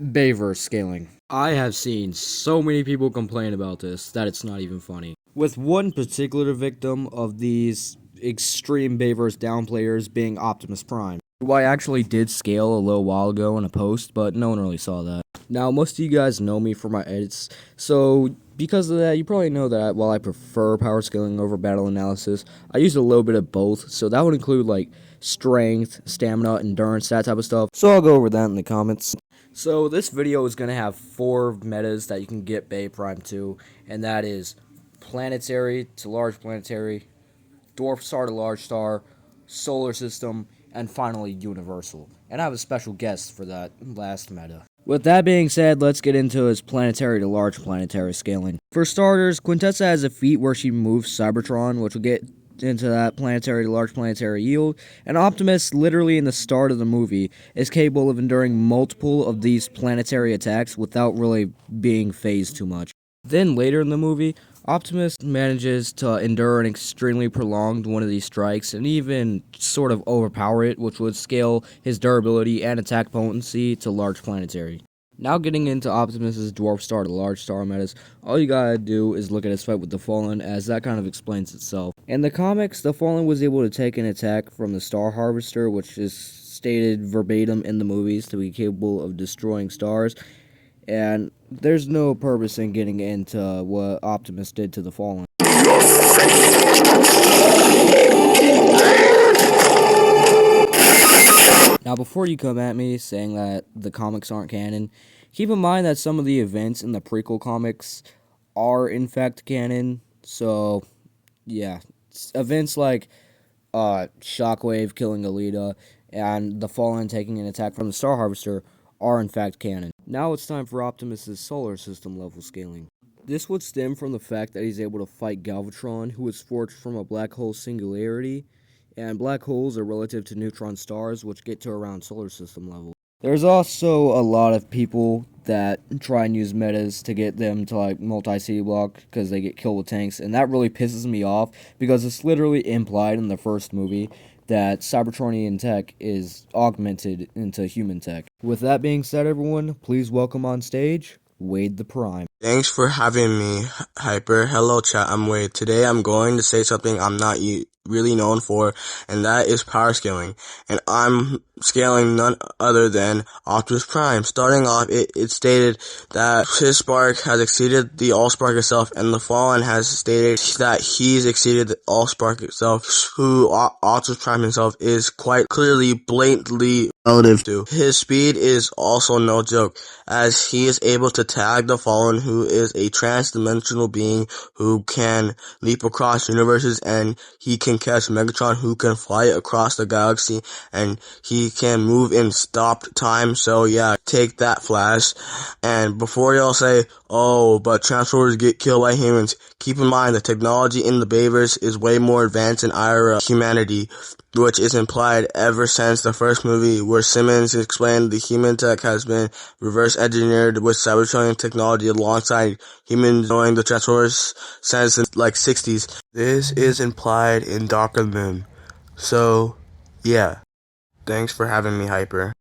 Bayverse scaling. I have seen so many people complain about this that it's not even funny. With one particular victim of these extreme Bayverse downplayers being Optimus Prime, who I actually did scale a little while ago in a post, but no one really saw that. Now, most of you guys know me for my edits, so because of that, you probably know that while I prefer power scaling over battle analysis, I use a little bit of both, so that would include like strength, stamina, endurance, that type of stuff. So I'll go over that in the comments. So this video is going to have 4 metas that you can get Bay Prime to, and that is planetary to large planetary, dwarf star to large star, solar system, and finally universal. And I have a special guest for that last meta. With that being said, let's get into his planetary to large planetary scaling. For starters, Quintessa has a feat where she moves Cybertron, which will get into that planetary to large planetary yield, and Optimus, literally in the start of the movie, is capable of enduring multiple of these planetary attacks without really being phased too much. Then later in the movie, Optimus manages to endure an extremely prolonged one of these strikes and even sort of overpower it, which would scale his durability and attack potency to large planetary. Now getting into Optimus's dwarf star to large star metas, all you gotta do is look at his fight with the Fallen, as that kind of explains itself. In the comics, the Fallen was able to take an attack from the Star Harvester, which is stated verbatim in the movies to be capable of destroying stars, and there's no purpose in getting into what Optimus did to the Fallen. Now, before you come at me saying that the comics aren't canon, keep in mind that some of the events in the prequel comics are in fact canon. So, yeah, events like Shockwave killing Alita and the Fallen taking an attack from the Star Harvester are in fact canon. Now it's time for Optimus's solar system level scaling. This would stem from the fact that he's able to fight Galvatron, who was forged from a black hole singularity, and black holes are relative to neutron stars, which get to around solar system level. There's also a lot of people that try and use metas to get them to like multi-city block because they get killed with tanks, and that really pisses me off because it's literally implied in the first movie that Cybertronian tech is augmented into human tech. With that being said, everyone, please welcome on stage Wade the Prime. Thanks for having me, Hyper. Hello, chat. I'm Wade. Today I'm going to say something I'm not really known for, and that is power scaling. And I'm scaling none other than Optimus Prime. Starting off, it stated that his spark has exceeded the All-Spark itself, and the Fallen has stated that he's exceeded the All-Spark itself, who Optimus Prime himself is quite clearly, blatantly relative to. His speed is also no joke, as he is able to tag the Fallen, who is a trans-dimensional being who can leap across universes, and he can catch Megatron, who can fly across the galaxy, and he can move in stopped time. So yeah, take that, Flash. And before y'all say, oh, but Transformers get killed by humans, keep in mind the technology in the Bayverse is way more advanced than our humanity, which is implied ever since the first movie, where Simmons explained the human tech has been reverse engineered with Cybertronian technology alongside humans knowing the Transformers since the 60s. This is implied in Dark of the Moon. So, yeah. Thanks for having me, Hyper.